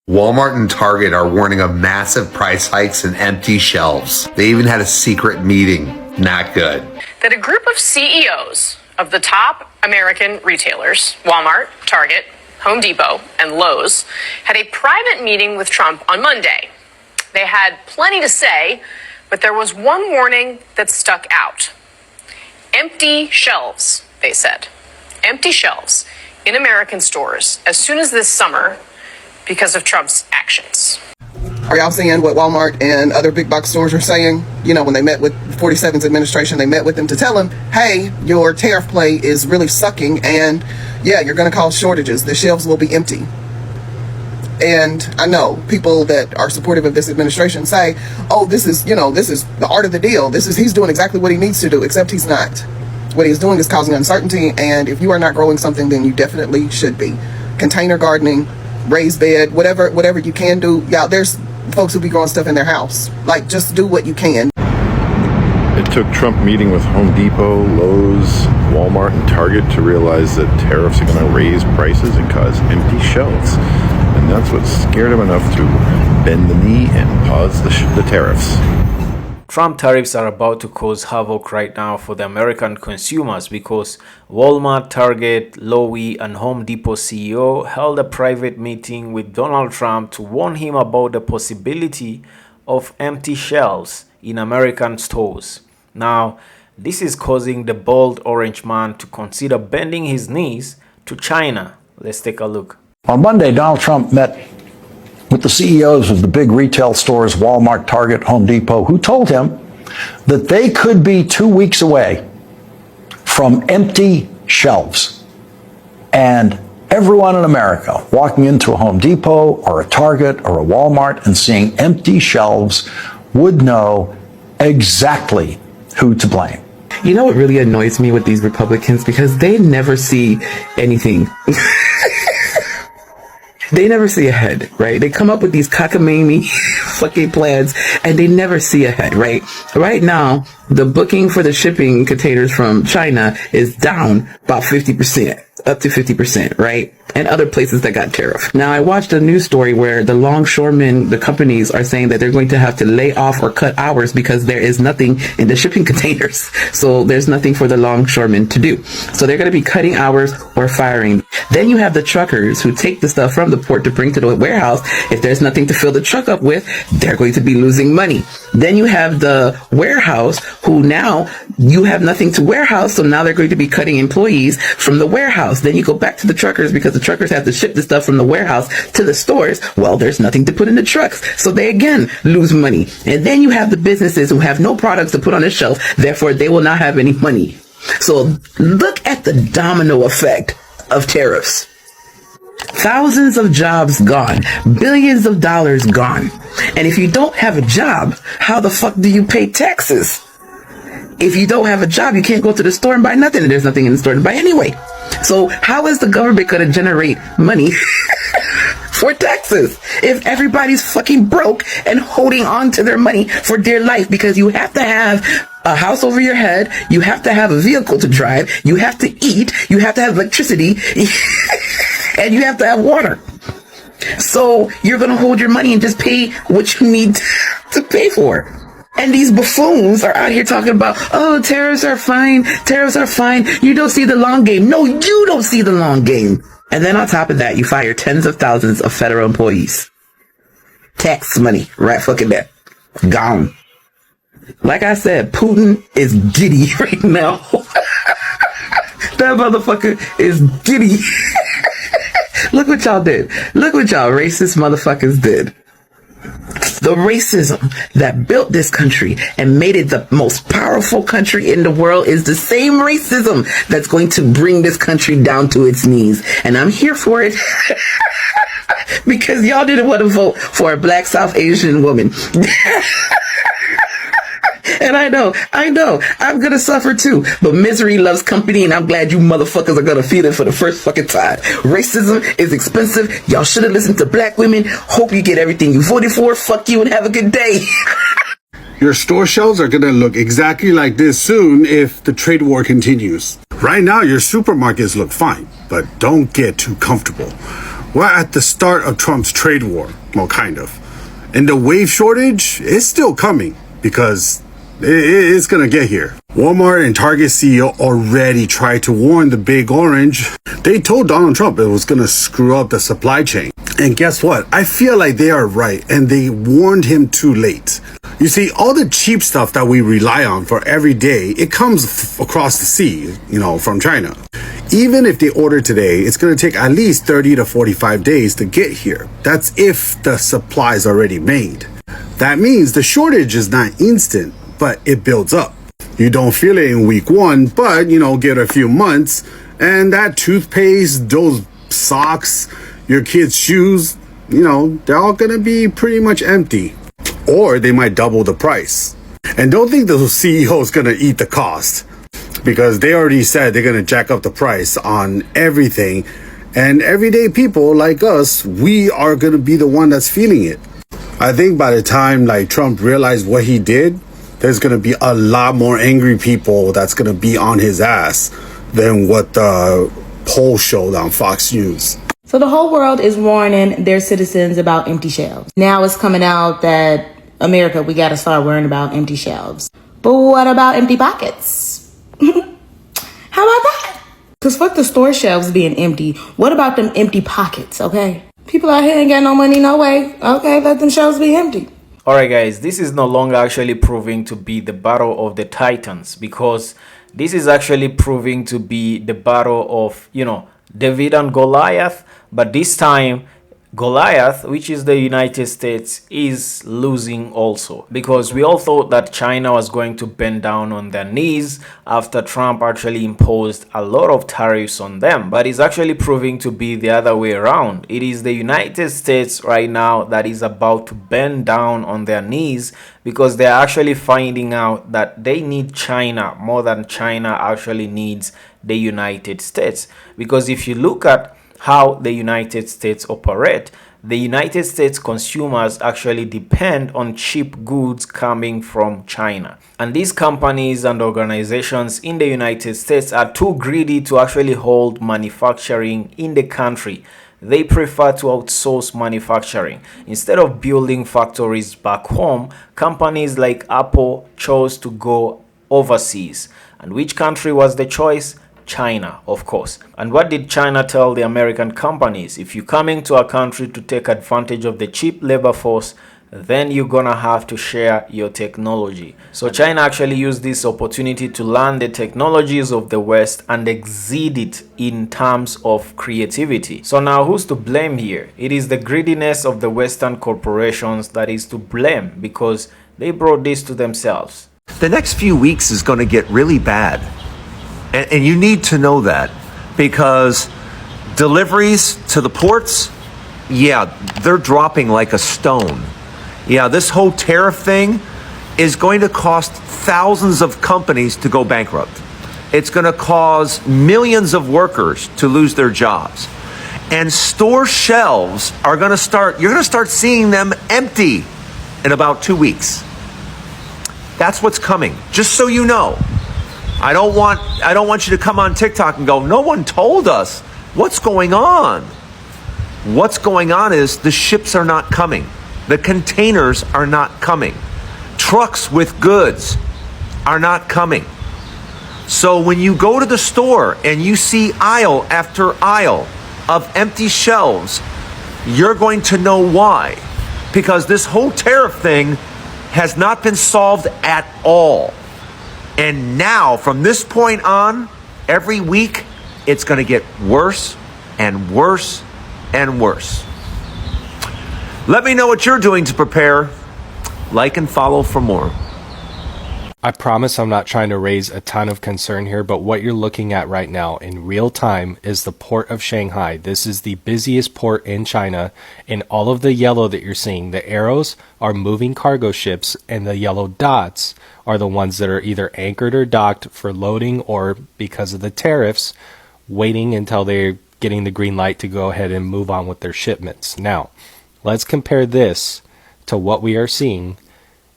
Walmart and Target are warning of massive price hikes and empty shelves. They even had a secret meeting. Not good. That a group of CEOs of the top American retailers, Walmart, Target, Home Depot, and Lowe's, had a private meeting with Trump on Monday. They had plenty to say, but there was one warning that stuck out. Empty shelves, they said. Empty shelves in American stores as soon as this summer because of Trump's actions. Are y'all seeing what Walmart and other big box stores are saying? You know, when they met with 47's administration, they met with them to tell them, hey, your tariff play is really sucking, and yeah, you're going to cause shortages. The shelves will be empty. And I know people that are supportive of this administration say, oh, this is the art of the deal. He's doing exactly what he needs to do, except he's not. What he's doing is causing uncertainty, and if you are not growing something, then you definitely should be. Container gardening, raised bed, whatever you can do. Yeah, there's folks who be growing stuff in their house. Like, just do what you can. It took Trump meeting with Home Depot, Lowe's, Walmart, and Target to realize that tariffs are going to raise prices and cause empty shelves. And that's what scared him enough to bend the knee and pause the tariffs. Trump tariffs are about to cause havoc right now for the American consumers because Walmart, Target, Lowe's, and Home Depot CEO held a private meeting with Donald Trump to warn him about the possibility of empty shelves in American stores. Now, this is causing the bold orange man to consider bending his knees to China. Let's take a look. On Monday, Donald Trump met with the CEOs of the big retail stores, Walmart, Target, Home Depot, who told him that they could be 2 weeks away from empty shelves. And everyone in America walking into a Home Depot or a Target or a Walmart and seeing empty shelves would know exactly who to blame. You know what really annoys me with these Republicans? Because they never see anything. They never see ahead, right? They come up with these cockamamie fucking plans and they never see ahead, right? Right now, the booking for the shipping containers from China is down about 50%, up to 50%, right? And other places that got tariff. Now, I watched a news story where the longshoremen, the companies are saying that they're going to have to lay off or cut hours because there is nothing in the shipping containers. So there's nothing for the longshoremen to do. So they're going to be cutting hours or firing. Then you have the truckers who take the stuff from the port to bring to the warehouse. If there's nothing to fill the truck up with, they're going to be losing money. Then you have the warehouse who now you have nothing to warehouse. So now they're going to be cutting employees from the warehouse. Then you go back to the truckers because the truckers have to ship the stuff from the warehouse to the stores. Well, there's nothing to put in the trucks. So they again lose money. And then you have the businesses who have no products to put on the shelf. Therefore, they will not have any money. So look at the domino effect of tariffs. Thousands of jobs gone. Billions of dollars gone. And if you don't have a job, how the fuck do you pay taxes? If you don't have a job, you can't go to the store and buy nothing. And there's nothing in the store to buy anyway. So how is the government going to generate money for taxes if everybody's fucking broke and holding on to their money for dear life? Because you have to have a house over your head. You have to have a vehicle to drive. You have to eat. You have to have electricity. And you have to have water. So you're going to hold your money and just pay what you need to pay for. And these buffoons are out here talking about, oh, tariffs are fine. Tariffs are fine. You don't see the long game. No, you don't see the long game. And then on top of that, you fire tens of thousands of federal employees. Tax money, right fucking there. Gone. Like I said, Putin is giddy right now. That motherfucker is giddy. Look what y'all did. Look what y'all racist motherfuckers did. The racism that built this country and made it the most powerful country in the world is the same racism that's going to bring this country down to its knees. And I'm here for it because y'all didn't want to vote for a black South Asian woman. And I know, I'm gonna suffer too. But misery loves company, and I'm glad you motherfuckers are gonna feel it for the first fucking time. Racism is expensive. Y'all should have listened to black women. Hope you get everything you voted for. Fuck you and have a good day. Your store shelves are gonna look exactly like this soon if the trade war continues. Right now, your supermarkets look fine, but don't get too comfortable. We're at the start of Trump's trade war. Well, kind of. And the wave shortage is still coming because it's going to get here. Walmart and Target CEO already tried to warn the Big Orange. They told Donald Trump it was going to screw up the supply chain. And guess what? I feel like they are right, and they warned him too late. You see, all the cheap stuff that we rely on for every day, it comes across the sea, from China. Even if they order today, it's going to take at least 30 to 45 days to get here. That's if the supply is already made. That means the shortage is not instant, but it builds up. You don't feel it in week one, but, get a few months, and that toothpaste, those socks, your kids' shoes, they're all going to be pretty much empty. Or they might double the price. And don't think the CEO is going to eat the cost, because they already said they're going to jack up the price on everything. And everyday people like us, we are going to be the one that's feeling it. I think by the time Trump realized what he did, there's going to be a lot more angry people that's going to be on his ass than what the poll showed on Fox News. So the whole world is warning their citizens about empty shelves. Now it's coming out that America, we got to start worrying about empty shelves. But what about empty pockets? How about that? Because fuck the store shelves being empty. What about them empty pockets, okay? People out here ain't got no money, no way. Okay, let them shelves be empty. Alright guys, this is no longer actually proving to be the battle of the titans, because this is actually proving to be the battle of, David and Goliath. But this time, Goliath, which is the United States, is losing also, because we all thought that China was going to bend down on their knees after Trump actually imposed a lot of tariffs on them. But it's actually proving to be the other way around. It is the United States right now that is about to bend down on their knees, because they're actually finding out that they need China more than China actually needs the United States. Because if you look at how the United States operate, the United States consumers actually depend on cheap goods coming from China. And these companies and organizations in the United States are too greedy to actually hold manufacturing in the country. They prefer to outsource manufacturing. Instead of building factories back home, companies like Apple chose to go overseas. And which country was the choice? China, of course. And what did China tell the American companies? If you're coming to our country to take advantage of the cheap labor force, then you're gonna have to share your technology. So China actually used this opportunity to learn the technologies of the West and exceed it in terms of creativity. So now who's to blame here? It is the greediness of the Western corporations that is to blame, because they brought this to themselves. The next few weeks is going to get really bad. And you need to know that, because deliveries to the ports, they're dropping like a stone. This whole tariff thing is going to cost thousands of companies to go bankrupt. It's going to cause millions of workers to lose their jobs. And store shelves are going to you're going to start seeing them empty in about 2 weeks. That's what's coming, just so you know. I don't want you to come on TikTok and go, no one told us. What's going on? What's going on is the ships are not coming. The containers are not coming. Trucks with goods are not coming. So when you go to the store and you see aisle after aisle of empty shelves, you're going to know why. Because this whole tariff thing has not been solved at all. And now, from this point on, every week, it's going to get worse and worse and worse. Let me know what you're doing to prepare. Like and follow for more. I promise I'm not trying to raise a ton of concern here, but what you're looking at right now in real time is the port of Shanghai. This is the busiest port in China, and all of the yellow that you're seeing, the arrows are moving cargo ships, and the yellow dots are the ones that are either anchored or docked for loading, or because of the tariffs, waiting until they're getting the green light to go ahead and move on with their shipments. Now, let's compare this to what we are seeing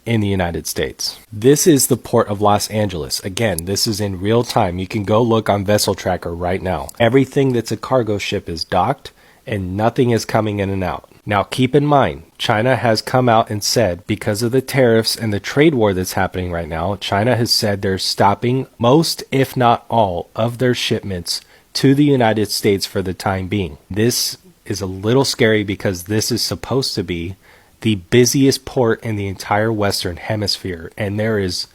in the United States. This is the port of Los Angeles. Again, this is in real time. You can go look on Vessel Tracker right now. Everything that's a cargo ship is docked and nothing is coming in and out. Now, keep in mind, China has come out and said, because of the tariffs and the trade war that's happening right now, China has said they're stopping most, if not all, of their shipments to the United States for the time being. This is a little scary because this is supposed to be the busiest port in the entire Western Hemisphere, and there is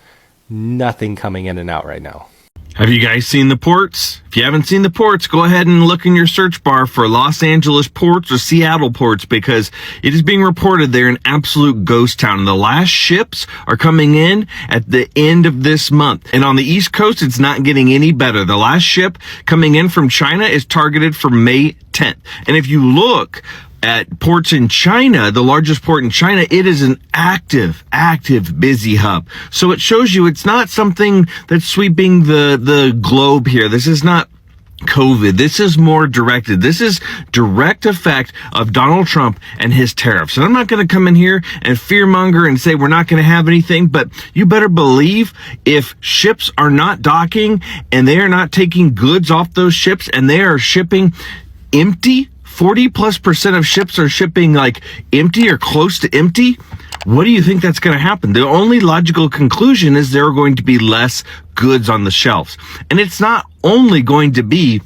nothing coming in and out right now. Have you guys seen the ports? If you haven't seen the ports, go ahead and look in your search bar for Los Angeles ports or Seattle ports, because it is being reported they're an absolute ghost town. And the last ships are coming in at the end of this month. And on the East Coast, it's not getting any better. The last ship coming in from China is targeted for May 10th. And if you look at ports in China, the largest port in China, it is an active, busy hub. So it shows you it's not something that's sweeping the globe here. This is not COVID. This is more directed. This is direct effect of Donald Trump and his tariffs. And I'm not going to come in here and fearmonger and say we're not going to have anything, but you better believe if ships are not docking and they are not taking goods off those ships and they are shipping empty, 40+% of ships are shipping like empty or close to empty. What do you think that's going to happen? The only logical conclusion is there are going to be less goods on the shelves. And it's not only going to be,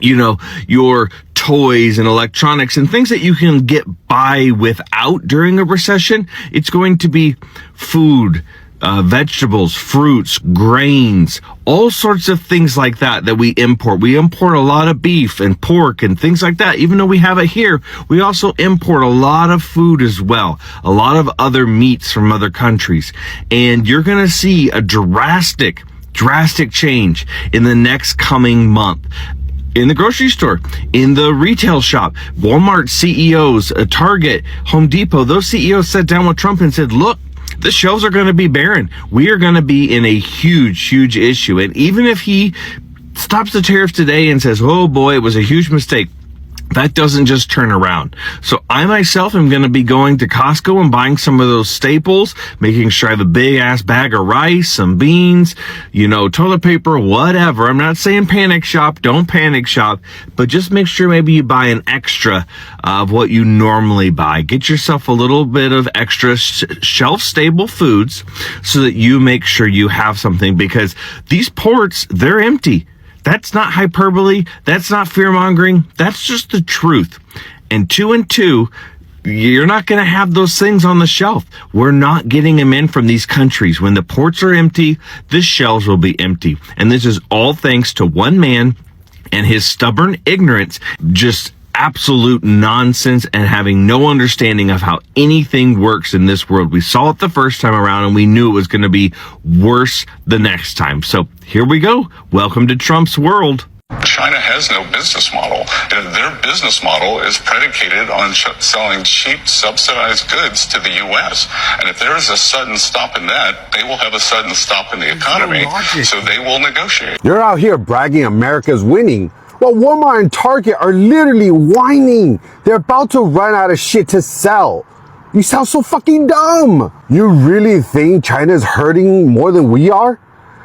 your toys and electronics and things that you can get by without during a recession. It's going to be food, vegetables, fruits, grains, all sorts of things like that we import. We import a lot of beef and pork and things like that. Even though we have it here, we also import a lot of food as well, a lot of other meats from other countries. And you're going to see a drastic change in the next coming month. In the grocery store, in the retail shop, Walmart CEOs, Target, Home Depot, those CEOs sat down with Trump and said, look, the shelves are going to be barren. We are going to be in a huge issue. And even if he stops the tariffs today and says, oh boy, it was a huge mistake, that doesn't just turn around. So I myself am going to be going to Costco and buying some of those staples, making sure I have a big ass bag of rice, some beans, toilet paper, whatever. I'm not saying panic shop, don't panic shop, but just make sure maybe you buy an extra of what you normally buy. Get yourself a little bit of extra shelf stable foods so that you make sure you have something, because these ports, they're empty. That's not hyperbole. That's not fear-mongering. That's just the truth. And two, you're not going to have those things on the shelf. We're not getting them in from these countries. When the ports are empty, the shelves will be empty. And this is all thanks to one man and his stubborn ignorance, just absolute nonsense, and having no understanding of how anything works in this world. We saw it the first time around and we knew it was going to be worse the next time. So here we go. Welcome to Trump's world. China has no business model. Their business model is predicated on selling cheap, subsidized goods to the U.S. And if there is a sudden stop in that, they will have a sudden stop in the economy, so they will negotiate. You're out here bragging America's winning. Well, Walmart and Target are literally whining. They're about to run out of shit to sell. You sound so fucking dumb. You really think China's hurting more than we are?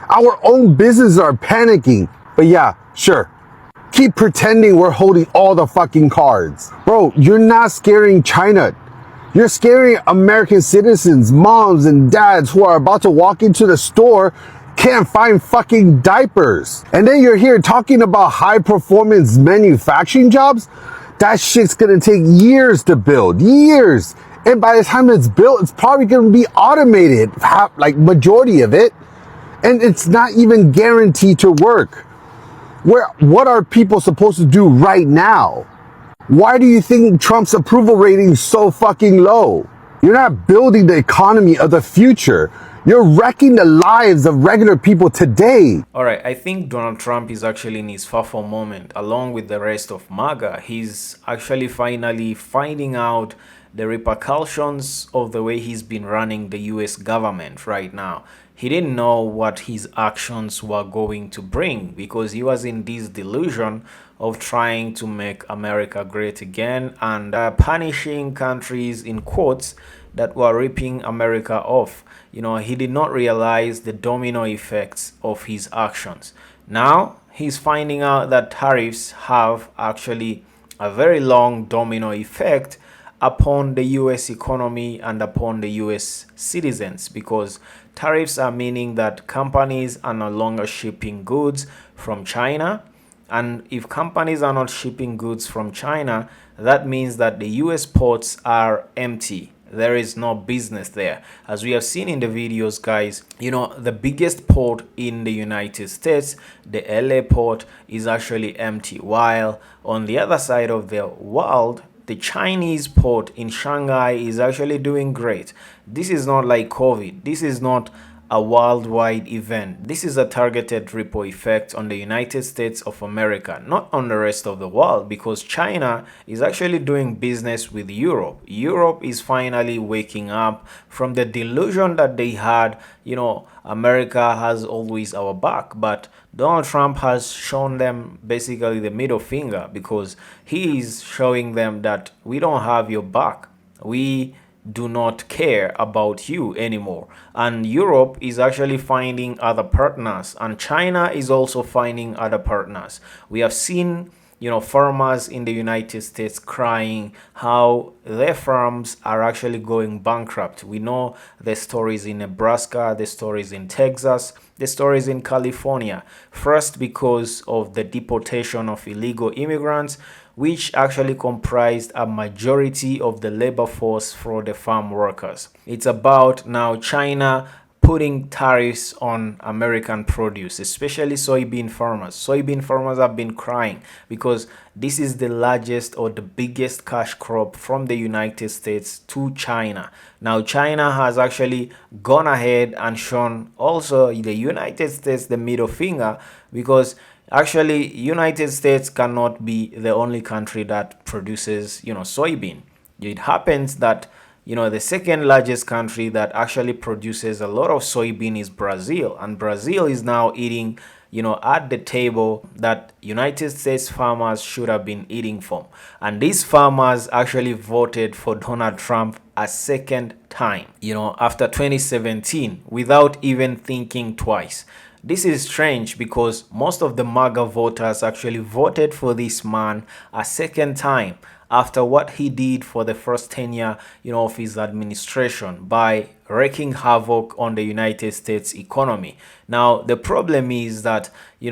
Our own businesses are panicking. But yeah, sure. Keep pretending we're holding all the fucking cards. Bro, you're not scaring China. You're scaring American citizens, moms and dads who are about to walk into the store, can't find fucking diapers. And then you're here talking about high performance manufacturing jobs. That shit's gonna take years to build, years. And by the time it's built, it's probably gonna be automated, like majority of it. And it's not even guaranteed to work. What are people supposed to do right now? Why do you think Trump's approval rating is so fucking low? You're not building the economy of the future. You're wrecking the lives of regular people today. All right, I think Donald Trump is actually in his FAFO moment, along with the rest of MAGA. He's actually finally finding out the repercussions of the way he's been running the US government right now. He didn't know what his actions were going to bring because he was in this delusion of trying to make America great again and punishing countries in quotes that were ripping America off. He did not realize the domino effects of his actions. Now he's finding out that tariffs have actually a very long domino effect upon the US economy and upon the US citizens, because tariffs are meaning that companies are no longer shipping goods from China. And if companies are not shipping goods from China, that means that the US ports are empty. There is no business there. As we have seen in the videos, guys, the biggest port in the United States, the LA port, is actually empty, while on the other side of the world, the Chinese port in Shanghai is actually doing great. This is not like COVID. This is not a worldwide event. This is a targeted ripple effect on the United States of America, not on the rest of the world, because China is actually doing business with Europe. Europe is finally waking up from the delusion that they had, America has always our back. But Donald Trump has shown them basically the middle finger, because he is showing them that we don't have your back. We do not care about you anymore. And Europe is actually finding other partners, and China is also finding other partners. We have seen farmers in the United States crying how their farms are actually going bankrupt. We know the stories in Nebraska, the stories in Texas, the stories in California. First, because of the deportation of illegal immigrants, which actually comprised a majority of the labor force for the farm workers. It's about now China putting tariffs on American produce, especially soybean farmers. Soybean farmers have been crying because this is the largest or the biggest cash crop from the United States to China. Now, China has actually gone ahead and shown also the United States the middle finger, because actually United States cannot be the only country that produces, soybean. It happens that the second largest country that actually produces a lot of soybean is Brazil, and Brazil is now eating, at the table that United States farmers should have been eating from. And these farmers actually voted for Donald Trump a second time, after 2017, without even thinking twice. This is strange because most of the MAGA voters actually voted for this man a second time after what he did for the first tenure, of his administration by wreaking havoc on the United States economy. Now, the problem is that, a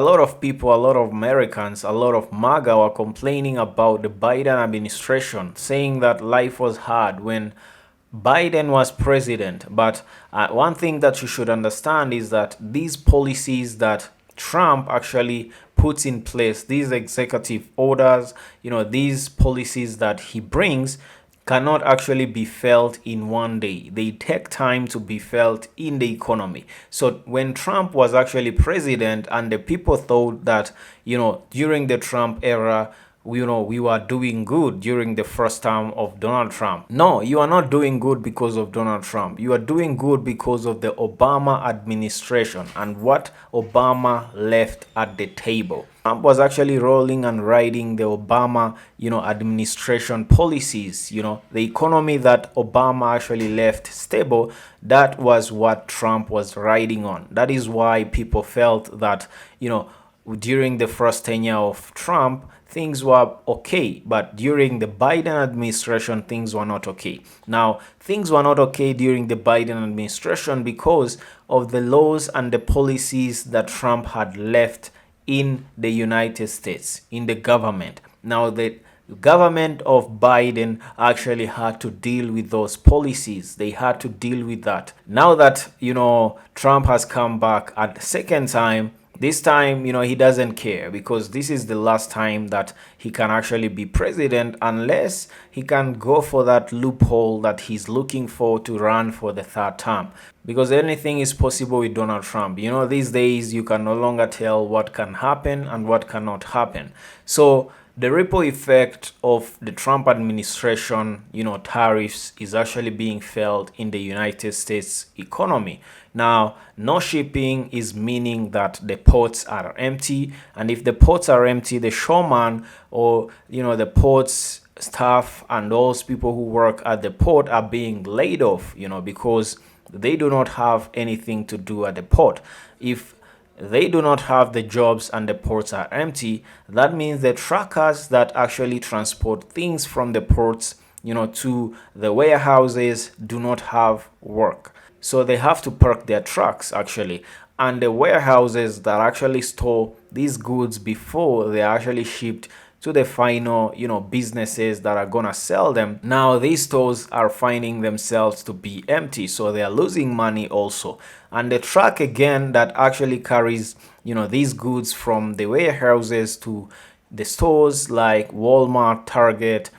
lot of people, a lot of Americans, a lot of MAGA are complaining about the Biden administration, saying that life was hard when Biden was president. But one thing that you should understand is that these policies that Trump actually puts in place, these executive orders, these policies that he brings, cannot actually be felt in one day. They take time to be felt in the economy. So when Trump was actually president and the people thought that, during the Trump era, we were doing good during the first term of Donald Trump. No, you are not doing good because of Donald Trump. You are doing good because of the Obama administration and what Obama left at the table. Trump was actually rolling and riding the Obama, administration policies. The economy that Obama actually left stable, that was what Trump was riding on. That is why people felt that, during the first tenure of Trump, things were okay, but during the Biden administration, things were not okay. Now, things were not okay during the Biden administration because of the laws and the policies that Trump had left in the United States, in the government. Now, the government of Biden actually had to deal with those policies. They had to deal with that. Now that, Trump has come back a second time, this time, he doesn't care, because this is the last time that he can actually be president unless he can go for that loophole that he's looking for to run for the third term. Because anything is possible with Donald Trump. These days you can no longer tell what can happen and what cannot happen. So the ripple effect of the Trump administration, tariffs, is actually being felt in the United States economy. Now, no shipping is meaning that the ports are empty. And if the ports are empty, the showman or, the ports staff and those people who work at the port are being laid off, because they do not have anything to do at the port. If they do not have the jobs and the ports are empty, that means the truckers that actually transport things from the ports, to the warehouses do not have work. So they have to park their trucks actually. And the warehouses that actually store these goods before they are actually shipped to the final, businesses that are gonna sell them. Now these stores are finding themselves to be empty, so they are losing money also. And the truck again that actually carries, these goods from the warehouses to the stores like Walmart, Target,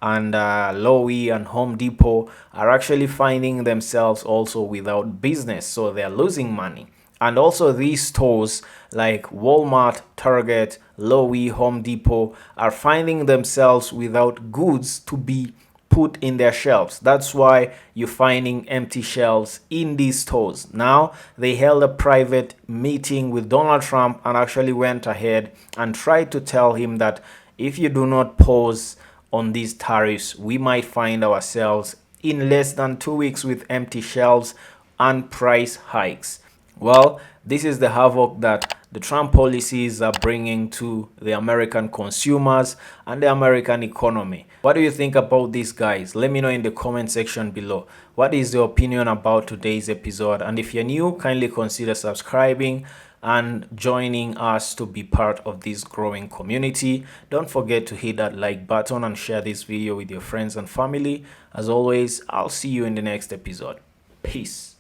and Lowe's and Home Depot are actually finding themselves also without business, so they are losing money. And also these stores like Walmart, Target, Lowe's, Home Depot are finding themselves without goods to be put in their shelves. That's why you're finding empty shelves in these stores. Now, they held a private meeting with Donald Trump and actually went ahead and tried to tell him that if you do not pause on these tariffs, we might find ourselves in less than 2 weeks with empty shelves and price hikes. Well, this is the havoc that the Trump policies are bringing to the American consumers and the American economy. What do you think about this, guys? Let me know in the comment section below. What is your opinion about today's episode? And if you're new, kindly consider subscribing and joining us to be part of this growing community. Don't forget to hit that like button and share this video with your friends and family. As always, I'll see you in the next episode. Peace.